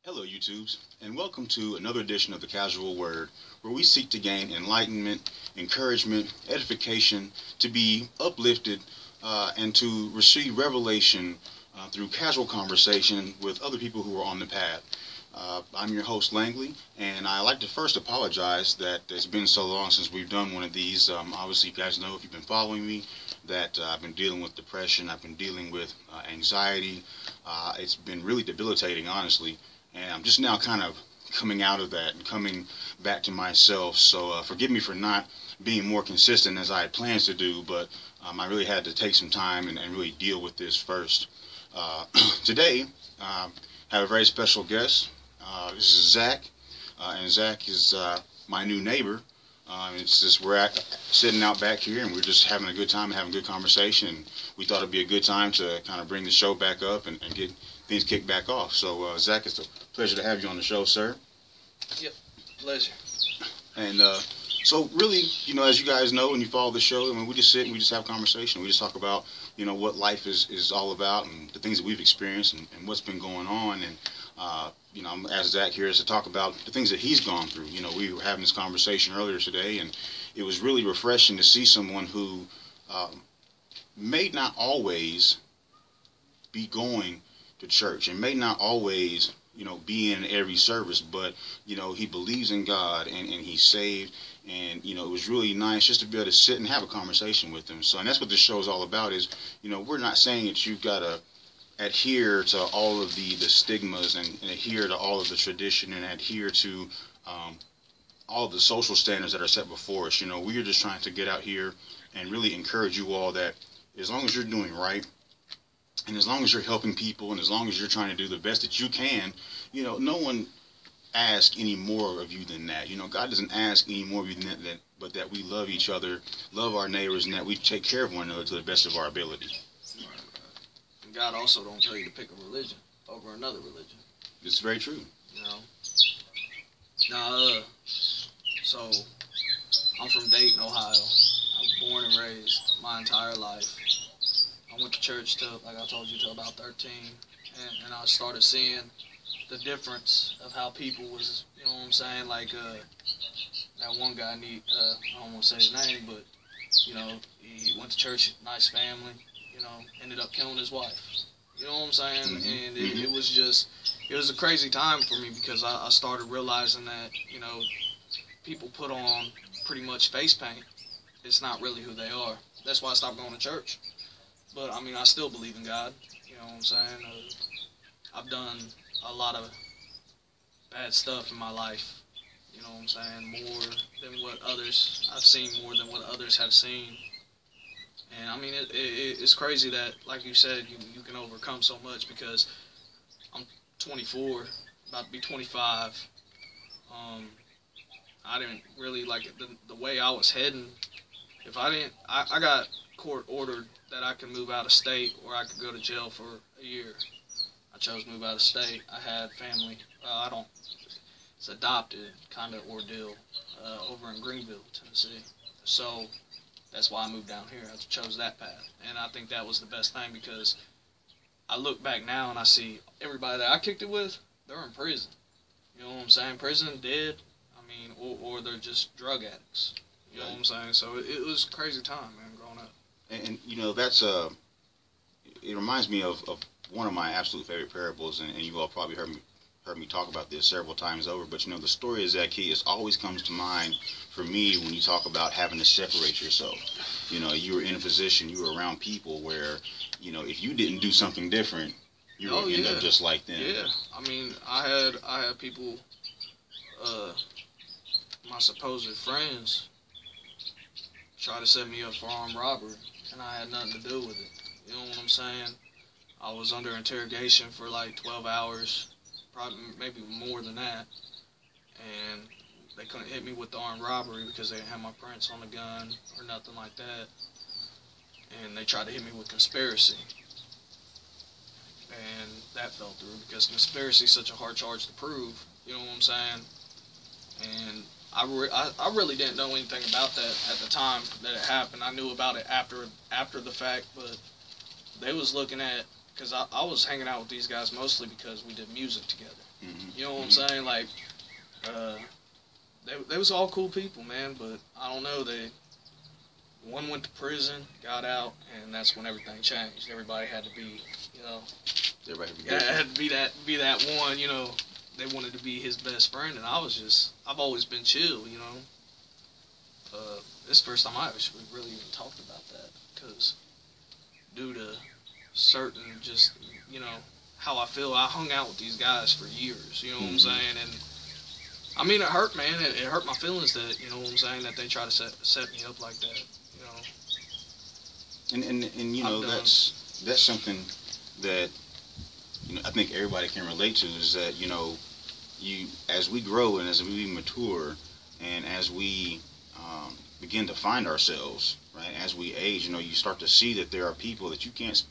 Hello, YouTubes, and welcome to another edition of the Casual Word, where we seek to gain enlightenment, encouragement, edification, to be uplifted, and to receive revelation through casual conversation with other people who are on the path. I'm your host, Langley, and I'd like to first apologize that it's been so long since we've done one of these. Obviously, you guys know, if you've been following me, that I've been dealing with depression, I've been dealing with anxiety. It's been really debilitating, honestly. And I'm just now kind of coming out of that and coming back to myself. So forgive me for not being more consistent as I had plans to do, but I really had to take some time and really deal with this first. Today, I have a very special guest. This is Zach, and Zach is my new neighbor. It's just we're sitting out back here, and we're just having a good time, having a good conversation. And we thought it'd be a good time to kind of bring the show back up and get things kicked back off. So, Zach, it's a pleasure to have you on the show, sir. Yep, pleasure. And so, really, as you guys know, when you follow the show, I mean, we just sit and we just have conversation. We just talk about, what life is all about and the things that we've experienced and what's been going on. And I'm asked Zach here to talk about the things that he's gone through. We were having this conversation earlier today, and it was really refreshing to see someone who may not always be going to church and may not always, be in every service, but, he believes in God and he's saved. And, it was really nice just to be able to sit and have a conversation with him. So, and that's what this show is all about is, we're not saying that you've got to adhere to all of the stigmas and adhere to all of the tradition and adhere to all of the social standards that are set before us. We're just trying to get out here and really encourage you all that as long as you're doing right, and as long as you're helping people, and as long as you're trying to do the best that you can, no one asks any more of you than that. God doesn't ask any more of you than that, but that we love each other, love our neighbors, and that we take care of one another to the best of our ability. And God also don't tell you to pick a religion over another religion. It's very true. Now, so I'm from Dayton, Ohio. I was born and raised my entire life. I went to church till, like I told you, till about 13, and I started seeing the difference of how people was, like that one guy, I don't want to say his name, but, he went to church, nice family, ended up killing his wife. You know what I'm saying? Mm-hmm. And it was a crazy time for me because I started realizing that, people put on pretty much face paint. It's not really who they are. That's why I stopped going to church. But, I still believe in God. You know what I'm saying? I've done a lot of bad stuff in my life. You know what I'm saying? More than what others, I've seen more than what others have seen. And, it's crazy that, like you said, you can overcome so much because I'm 24, about to be 25. I didn't really, like, the way I was heading. If I didn't, I got court ordered that I could move out of state or I could go to jail for a year. I chose to move out of state. I had family. It's adopted kind of ordeal over in Greenville, Tennessee. So that's why I moved down here. I chose that path. And I think that was the best thing because I look back now and I see everybody that I kicked it with, they're in prison. You know what I'm saying? Prison, dead. Or they're just drug addicts. You know what I'm saying? So it was a crazy time, man, growing up. And that's it reminds me of one of my absolute favorite parables, and you all probably heard me talk about this several times over. But the story of Zacchaeus always comes to mind for me when you talk about having to separate yourself. You were in a position, you were around people where, if you didn't do something different, you would end up just like them. Yeah, I had people, my supposed friends, try to set me up for armed robbery, and I had nothing to do with it. You know what I'm saying? I was under interrogation for like 12 hours, probably maybe more than that, and they couldn't hit me with the armed robbery because they didn't have my prints on the gun or nothing like that, and they tried to hit me with conspiracy, and that fell through because conspiracy is such a hard charge to prove. You know what I'm saying? And I really didn't know anything about that at the time that it happened. I knew about it after the fact, but they was looking at because I was hanging out with these guys mostly because we did music together. Mm-hmm. You know what I'm saying? Like, they was all cool people, man. But I don't know. One went to prison, got out, and that's when everything changed. Everybody had to be, you know, had to be that one. You know, they wanted to be his best friend, and I've always been chill. You know, this is the first time I actually really even talked about that, because due to certain, just, you know, how I feel, I hung out with these guys for years. You know what I'm saying? And I mean, it hurt, man. It hurt my feelings that, you know what I'm saying, that they try to set me up like that. You know. And you know, that's something that, you know, I think everybody can relate to, is that, you know, as we grow and as we mature and as we begin to find ourselves, right, as we age, you know, you start to see that there are people that you can't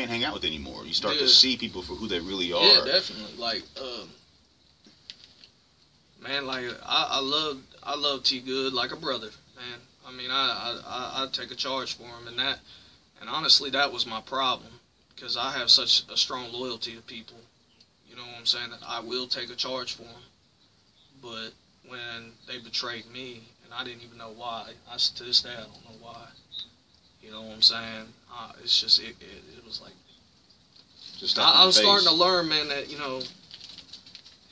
hang out with anymore. You start to see people for who they really are. Yeah, definitely. Like, man, like I love T Good like a brother, man. I mean, I take a charge for him, and honestly, that was my problem, because I have such a strong loyalty to people. You know what I'm saying? That I will take a charge for them. But when they betrayed me, and I didn't even know why, to this day I don't know why. You know what I'm saying? It's just it was like, I'm starting to learn, man, that, you know,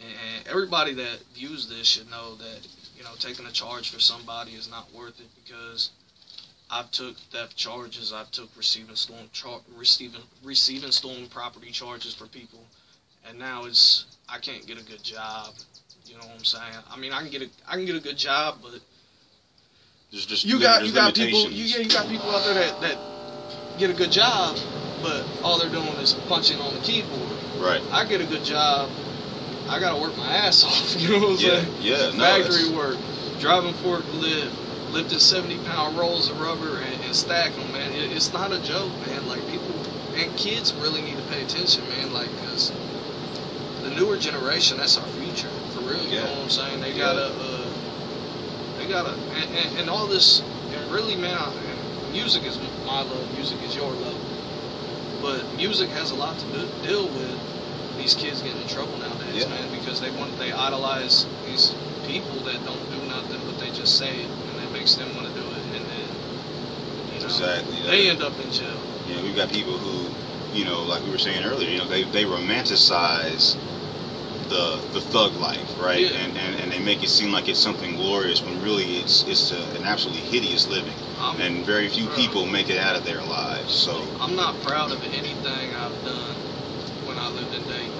and everybody that views this should know that, you know, taking a charge for somebody is not worth it, because I've took theft charges, I've took receiving stolen property charges for people, and now I can't get a good job. You know what I'm saying? I mean, I can get a good job, but you got people out there that get a good job, but all they're doing is punching on the keyboard. Right. I get a good job, I gotta work my ass off. You know what I'm saying? Yeah. Factory work, driving forklift, lifting 70-pound rolls of rubber and stacking them, man. It's not a joke, man. Like, people and kids really need to pay attention, man. Like, because the newer generation, that's our future, for real. You know what I'm saying? They gotta, and all this, and really, man, music is my love, music is your love. But music has a lot to deal with these kids getting in trouble nowadays, man, because they idolize these people that don't do nothing, but they just say it, and it makes them want to do it, and then, you know, they end up in jail. Yeah, we've got people who, you know, like we were saying earlier, you know, they romanticize the thug life, right? Yeah. And they make it seem like it's something glorious, when really it's an absolutely hideous living, and very few people make it out of their lives. So I'm not proud of anything I've done when I lived in Dayton.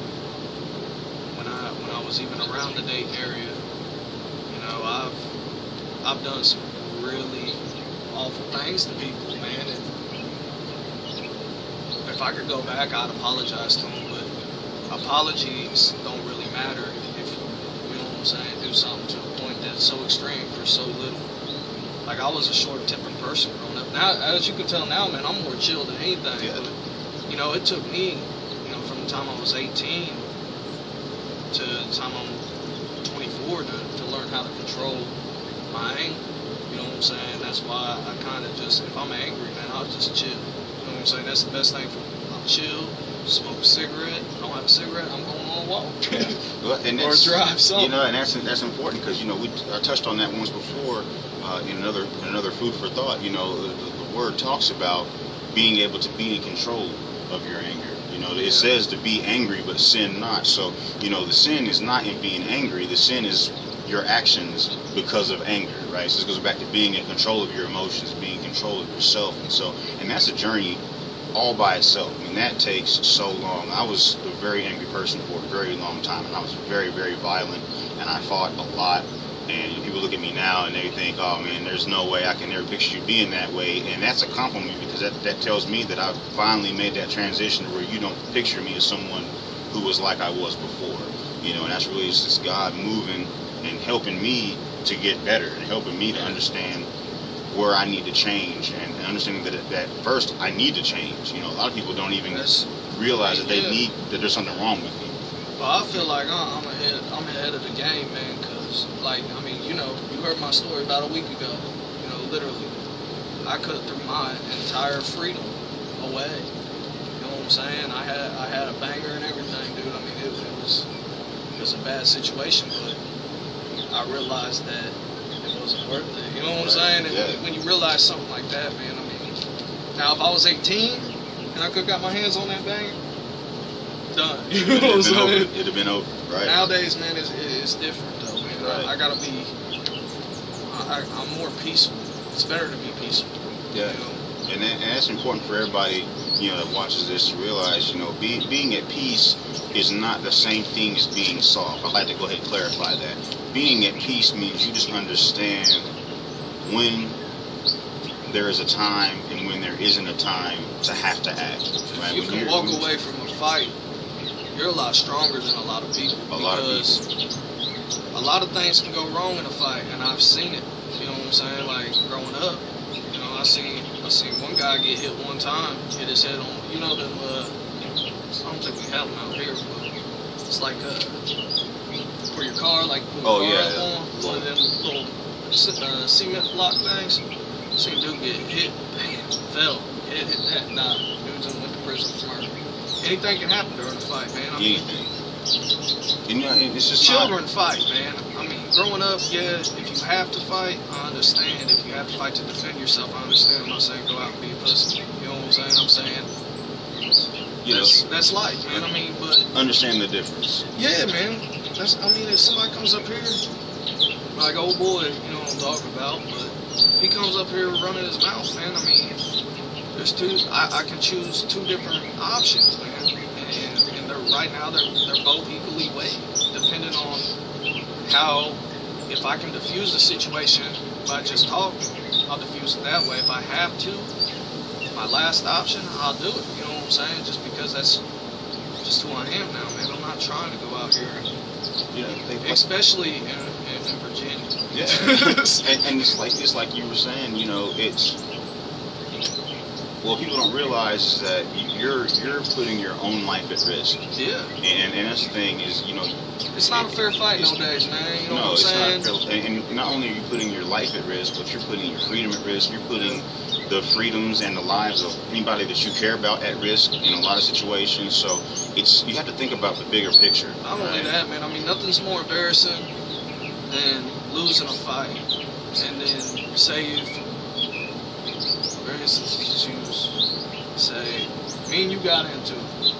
When I was even around the Dayton area, you know, I've done some really awful things to people, man. And if I could go back, I'd apologize to them. But apologies don't really matter if you know what I'm saying, do something to a point that's so extreme for so little. Like, I was a short-tempered person growing up. Now, as you can tell now, man, I'm more chill than anything. Yeah. But, you know, it took me, you know, from the time I was 18 to the time I'm 24 to learn how to control my anger. You know what I'm saying? That's why I kind of just, if I'm angry, man, I'll just chill. You know what I'm saying? That's the best thing for me. I'll chill, smoke a cigarette. If I don't have a cigarette, I'm going on a walk. Or drive something. You know, and that's important, because, you know, I touched on that once before in another food for thought. You know, the word talks about being able to be in control of your anger. You know, it says to be angry, but sin not. So, you know, the sin is not in being angry. The sin is your actions because of anger, right? So this goes back to being in control of your emotions, being in control of yourself. And that's a journey all by itself. I mean, that takes so long. I was a very angry person for a very long time, and I was very, very violent, and I fought a lot. And people look at me now and they think, oh man, there's no way I can ever picture you being that way. And that's a compliment, because that tells me that I've finally made that transition to where you don't picture me as someone who was like I was before. You know, and that's really just God moving and helping me to get better, and helping me to understand where I need to change, and understanding that first I need to change. You know, a lot of people don't even realize that that there's something wrong with me. Well, I feel like I'm ahead of the game, man, because, like, I mean, you know, you heard my story about a week ago. You know, literally, I cut through my entire freedom away. You know what I'm I'm saying? I had a banger and everything, dude. I mean, it was a bad situation, but I realized that it wasn't worth it. You know what I'm saying? And when you realize something like that, man, I mean, now if I was 18 and I could have got my hands on that banger, done. You know what I'm saying? It'd have been over, right? Nowadays, man, it's different, though, man. Right. I gotta be, I'm more peaceful. It's better to be peaceful. Yeah. You know? And that's important for everybody, you know, that watches this to realize, you know, being at peace is not the same thing as being soft. I'd like to go ahead and clarify that. Being at peace means you just understand when there is a time and when there isn't a time to have to act. Right? You can walk away from a fight. You're a lot stronger than a lot of people. A lot of things can go wrong in a fight, and I've seen it. You know what I'm saying? Like growing up, you know, I seen one guy get hit one time, hit his head on. You know them. I don't think we have them out here, but it's like for your car, like put your car up on one of them little cement block things. Seen dude get hit, bam, fell, hit that, died. Dude just went to prison for murder. Anything can happen during a fight, man. I mean, you know, it's just children fight, man. I mean, growing up, yeah, if you have to fight, I understand. If you have to fight to defend yourself, I understand. I'm not saying go out and be a pussy. You know what I'm saying? I'm saying that's life, man. I mean, but understand the difference. Yeah, man. I mean, if somebody comes up here, like old boy, you know what I'm talking about, but he comes up here running his mouth, man. I mean, there's I can choose two different options, man. And right now they're both equally weighed, depending on how, if I can diffuse the situation by just talking, I'll diffuse it that way. If I have to, my last option, I'll do it. You know what I'm saying? Just because that's just who I am now, man. I'm not trying to go out here, especially in Virginia. Yeah, and it's like you were saying, you know, what people don't realize is that you're putting your own life at risk. Yeah. And that's the thing is, you know, it's not a fair fight nowadays, man. You know what I'm saying? No, it's not fair. And not only are you putting your life at risk, but you're putting your freedom at risk. You're putting the freedoms and the lives of anybody that you care about at risk in a lot of situations. So you have to think about the bigger picture. Not only that, man. I mean, nothing's more embarrassing than losing a fight, and then say if, for instance, say me and you got into it,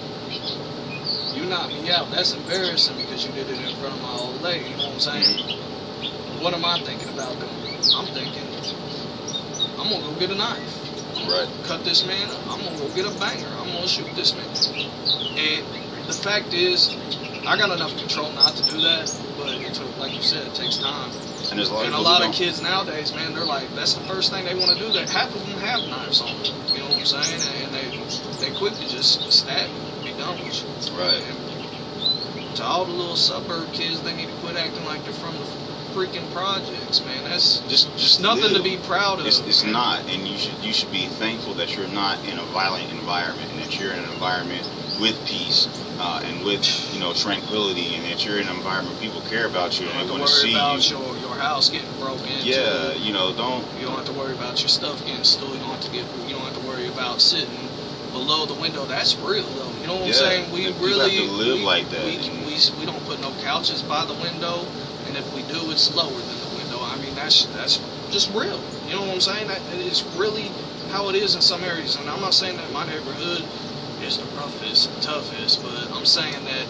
you knocked me out. That's embarrassing because you did it in front of my old lady. You know what I'm saying? What am I thinking about doing? I'm thinking I'm gonna go get a knife. Right. Cut this man up. I'm gonna go get a banger. I'm gonna shoot this man. And the fact is, I got enough control not to do that, but it took, like you said, it takes time. And there's a lot of kids nowadays, man, they're like, that's the first thing they want to do. That half of them have knives on them. You know what I'm saying? And they quick to just stab you and be done with you. Right. And to all the little suburb kids, they need to quit acting like they're from the freaking projects, man. That's just nothing to be proud of. It's not, and you should be thankful that you're not in a violent environment, and that you're in an environment with peace and with, you know, tranquility, and that you're in an environment where people care about you and they want to see you. You don't have to worry about your house getting broken into. Yeah, you know, You don't have to worry about your stuff getting stolen. You don't have to worry about sitting below the window. That's real, though. You know what I'm saying? We really have to live like that. We don't put no couches by the window, and if we do, it's lower than the window. I mean, that's just real. You know what I'm saying? That is really how it is in some areas. And I'm not saying that my neighborhood is the roughest and toughest, but I'm saying that,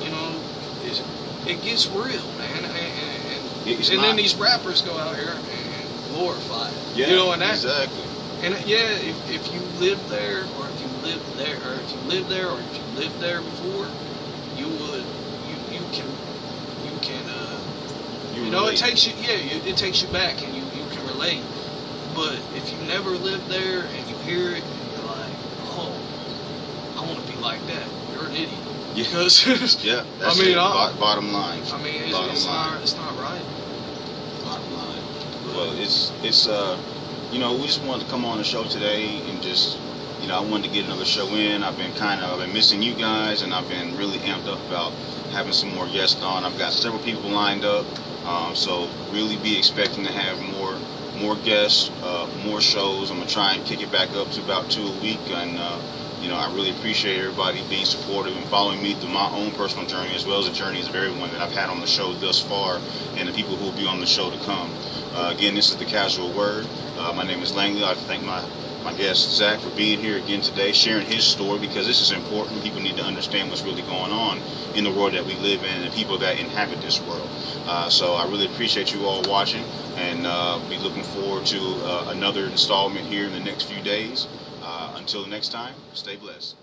you know, it gets real, man. And then these rappers go out here and glorify it. Yeah, you know, and that, exactly. And yeah, if you live there, or if you lived there, or if you lived there, or if you lived there before, you can you know, it takes you back, and you can relate. But if you never lived there and you hear it, and you're like, oh, I want to be like that, you're an idiot. Yeah. Because that's bottom line. I mean, it's not right. Bottom line. Well, it's you know, we just wanted to come on the show today and just, you know, I wanted to get another show in. I've been missing you guys, and I've been really amped up about having some more guests on. I've got several people lined up, so really be expecting to have more guests, more shows. I'm gonna try and kick it back up to about 2 a week, and you I really appreciate everybody being supportive and following me through my own personal journey, as well as the journeys of everyone that I've had on the show thus far and the people who will be on the show to come. Again, this is The Casual Word. My name is Langley. I'd like to thank my guest, Zach, for being here again today, sharing his story, because this is important. People need to understand what's really going on in the world that we live in and the people that inhabit this world. So I really appreciate you all watching, and be looking forward to another installment here in the next few days. Until the next time, stay blessed.